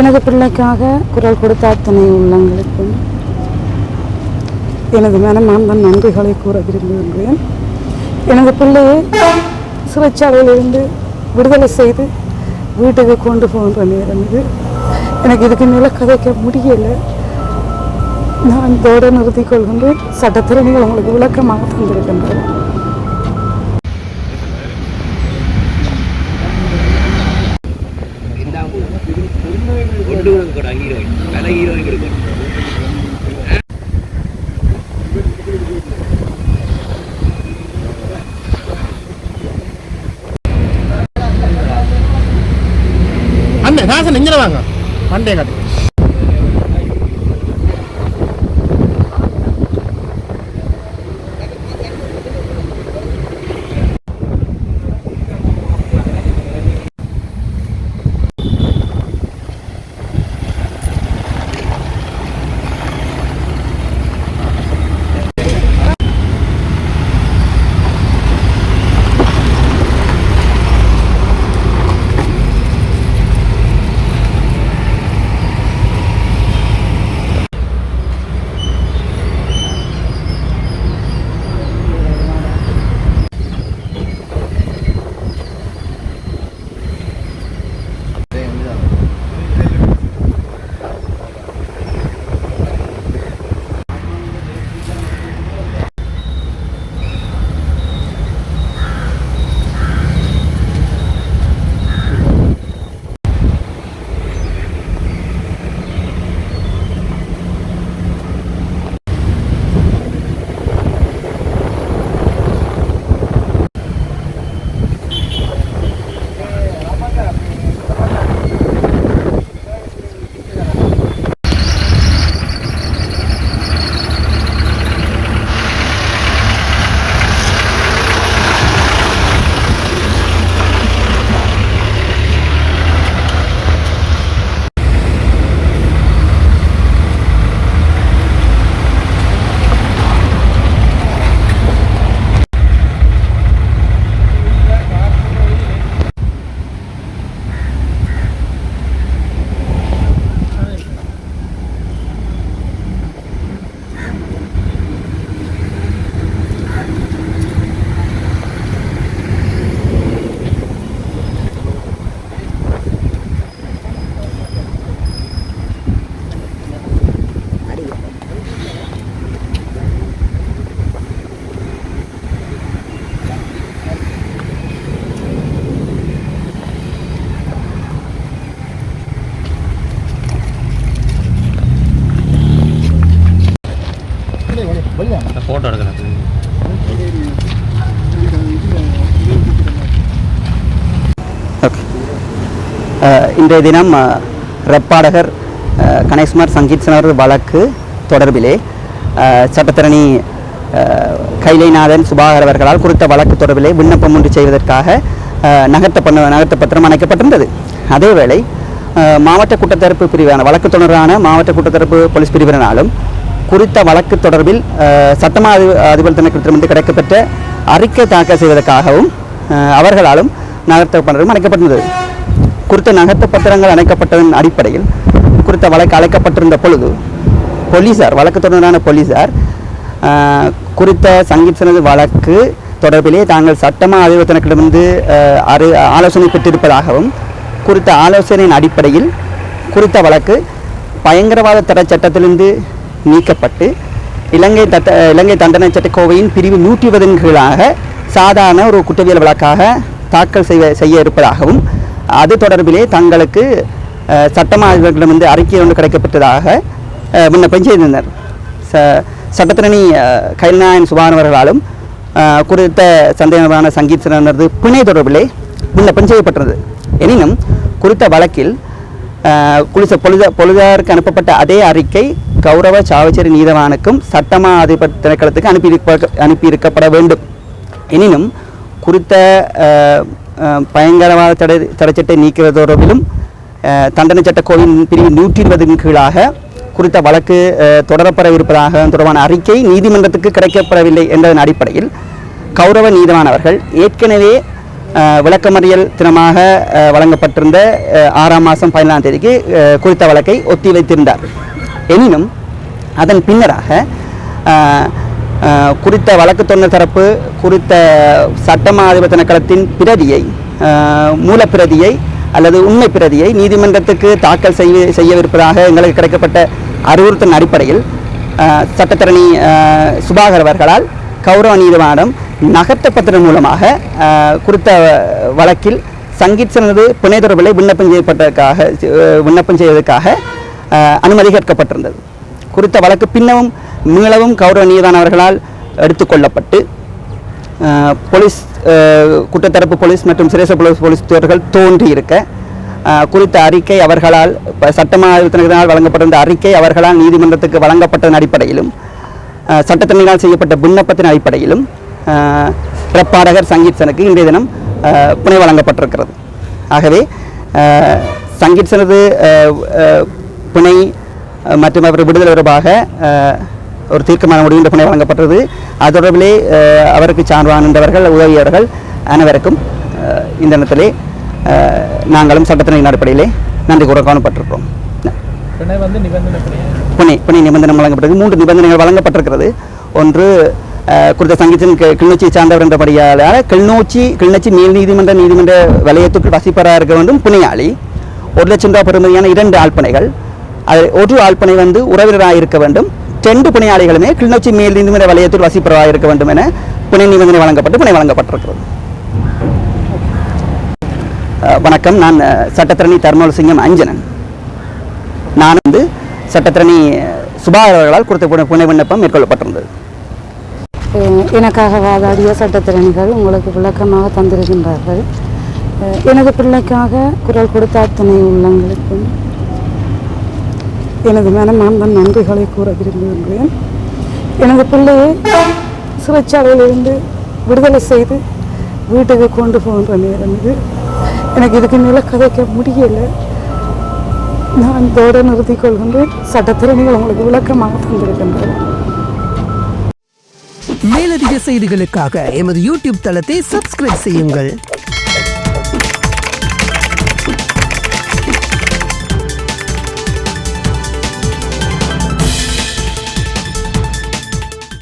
எனது பிள்ளைக்காக குரல் கொடுத்த அத்தனை உள்ளங்களுக்கும் எனது மனமார்ந்த நன்றிகளை கூற விரும்புகின்றேன். எனது பிள்ளையை சிறைச்சாலையிலிருந்து விடுதலை செய்து வீட்டுக்கு கொண்டு போகின்ற நேரம் இது. எனக்கு இதுக்கு மேலே கதைக்க முடியலை. நான் இதோடு நிறுத்திக் கொள்கின்றேன். சட்டத்திறனிகள் உங்களுக்கு விளக்கமாக தந்திருக்கின்றேன். அந்த நாசன் இங்கே வாங்க மண்டே காட்டு. ஃபோட்டோ எடுக்கிறேன். இன்றைய தினம் ரெப்பாடகர் கணேஷ்குமார் சங்கீத்சனர் வழக்கு தொடர்பிலே சட்டத்தரணி கைலைநாதன் சுபாகர் அவர்களால் குறித்த வழக்கு தொடர்பிலே விண்ணப்பம் ஒன்று செய்வதற்காக நகர்த்தப்பத்திரம் அணைக்கப்பட்டிருந்தது. அதேவேளை மாவட்ட குற்றத்தரப்பு பிரிவான வழக்கு தொடர்பான மாவட்ட குற்றத்தரப்பு போலீஸ் பிரிவினராலும் குறித்த வழக்கு தொடர்பில் சட்டமா அதிபர் திணைக்களத்திலிருந்து கிடைக்கப்பெற்ற அறிக்கை தாக்கல் செய்வதற்காகவும் அவர்களாலும் நகர்த்தப்பத்திரம் அணைக்கப்பட்டிருந்தது. குறித்த நகர்த்த பத்திரங்கள் அணைக்கப்பட்டதன் அடிப்படையில் குறித்த வழக்கு அழைக்கப்பட்டிருந்த பொழுது போலீசார் வழக்கு தொடர்பான போலீசார் குறித்த சங்கீத்சனது வழக்கு தொடர்பிலே தாங்கள் சட்டமா அதிபர் திணைக்களத்திலிருந்து ஆலோசனை பெற்றிருப்பதாகவும் குறித்த ஆலோசனையின் அடிப்படையில் குறித்த வழக்கு பயங்கரவாத தடை சட்டத்திலிருந்து நீக்கப்பட்டு இலங்கை தண்டனை சட்டக்கோவையின் பிரிவு 120 கீழாக சாதாரண ஒரு குற்றவியல் வழக்காக தாக்கல் செய்ய இருப்பதாகவும் அது தொடர்பிலே தங்களுக்கு சட்டமா அதிபர்களிடமிருந்து அறிக்கை ஒன்று கிடைக்கப்பட்டதாக விண்ணப்பம் செய்திருந்தனர். சட்டத்திரணி கைல்நாயன் சுபானவர்களாலும் குறித்த சந்தேகமான சங்கீத்சனரது பிணை தொடர்பிலே விண்ணப்பம் செய்யப்பட்டது. எனினும் குறித்த வழக்கில் பொழுதாருக்கு அனுப்பப்பட்ட அதே அறிக்கை கௌரவ சாவச்சேரி நீதவானுக்கும் சட்டமா அதிபர் திணைக்களத்துக்கு அனுப்பியிருக்கப்பட வேண்டும். எனினும் குறித்த பயங்கரவாத தடைச்சட்டை நீக்கிறது தொடர்பிலும் தண்டனை சட்டக்கோவின் பிரிவு 120 கீழாக குறித்த வழக்கு தொடரப்பட இருப்பதாக தொடர்பான அறிக்கை நீதிமன்றத்துக்கு கிடைக்கப்படவில்லை என்பதன் அடிப்படையில் கௌரவ நீதவானவர்கள் ஏற்கனவே விளக்கமறியல் தினமாக வழங்கப்பட்டிருந்த 6ஆம் மாதம் 17ஆம் தேதிக்கு குறித்த வழக்கை ஒத்தி வைத்திருந்தார். எனினும் அதன் பின்னராக குறித்த வழக்கு தொண்டர் தரப்பு குறித்த சட்டமா அதிபர் திணைக்களத்தின் பிரதியை மூலப்பிரதியை அல்லது உண்மை பிரதியை நீதிமன்றத்துக்கு தாக்கல் செய்யவிருப்பதாக எங்களுக்கு கிடைக்கப்பட்ட அறிவுறுத்தல் அடிப்படையில் சட்டத்தரணி சுபாகர் அவர்களால் கௌரவ நீதிமன்றம் நகர்த்தப்பட்டதன் மூலமாக குறித்த வழக்கில் சங்கீத் சனது பிணை தொடர்பில் விண்ணப்பம் செய்வதற்காக அனுமதி கேட்கப்பட்டிருந்தது. குறித்த வழக்கு பின்னவும் மீளவும் கௌரவ நீதிவான் அவர்களால் எடுத்துக்கொள்ளப்பட்டு போலீஸ் குற்றத்தரப்பு போலீஸ் மற்றும் சிரேச போலீஸ்வர்கள் தோன்றியிருக்க குறித்த அறிக்கை அவர்களால் சட்டமா அதிபர் வழங்கப்பட்டிருந்த அறிக்கை அவர்களால் நீதிமன்றத்துக்கு வழங்கப்பட்டதன் அடிப்படையிலும் சட்டத்தரணிகளால் செய்யப்பட்ட விண்ணப்பத்தின் அடிப்படையிலும் பிறப்பாடகர் சங்கீத் சனுக்கு இன்றைய தினம் பிணை வழங்கப்பட்டிருக்கிறது. ஆகவே சங்கீத் சனது பிணை மற்றும் அவர் விடுதலை தொடர்பாக ஒரு தீர்க்கமான முடிவு பிணை வழங்கப்பட்டது. அது தொடர்பிலே அவருக்கு சார்பாக நின்றவர்கள் உதவியவர்கள் அனைவருக்கும் இந்த இடத்திலே நாங்களும் சட்டத்தின் அடிப்படையிலே நன்றி கூற காணப்பட்டிருக்கிறோம். பிணை நிபந்தனை வழங்கப்பட்டது. 3 நிபந்தனைகள் வழங்கப்பட்டிருக்கிறது. ஒன்று, குறித்த சங்கீத்தின் கிளிநொச்சியை சார்ந்தவர் என்றபடியால் கிளிநொச்சி மேல் நீதிமன்ற வலயத்துக்கு வசிப்பராக இருக்க வேண்டும் பிணையாளி. 1 லட்சம் ரூபாய் பெறுமதியான 2 ஆழ்பனைகள். அதில் ஒரு ஆழ்பனை உறவினராக இருக்க வேண்டும். 2 பிணையாளிகளுமே கிளிநொச்சி மேல் நீதிமன்ற வலயத்தில் வசிப்பராக இருக்க வேண்டும் என பிணை நிபந்தனை வழங்கப்பட்டு பிணை வழங்கப்பட்டிருக்கிறது. வணக்கம், நான் சட்டத்தரணி தர்மலிங்கம் அஞ்சனன். நான் சட்டத்தரணி சுபாகர் அவர்களால் குறித்த பிணை விண்ணப்பம் மேற்கொள்ளப்பட்டிருந்தது. எனக்காக வாதாடிய சட்டத்திறனிகள் உங்களுக்கு விளக்கமாக தந்திருக்கின்றார்கள். எனது பிள்ளைக்காக குரல் கொடுத்த அத்தனை உள்ளங்களுக்கும் எனது மனமார்ந்த நன்றிகளை கூற விரும்புகின்றேன். எனது பிள்ளையை சிறைச்சாலையிலிருந்து விடுதலை செய்து வீட்டுக்கு கொண்டு போகின்ற நேரம் இது. எனக்கு இதுக்கு மேலே கதைக்க முடியலை. நான் இதோட நிறுத்திக் கொள்கின்றேன். சட்டத்திறனிகள் உங்களுக்கு விளக்கமாக தந்திருக்கின்றேன். மேலதிக செய்திகளுக்காக எமது யூடியூப் தளத்தை சப்ஸ்கிரைப் செய்யுங்கள்.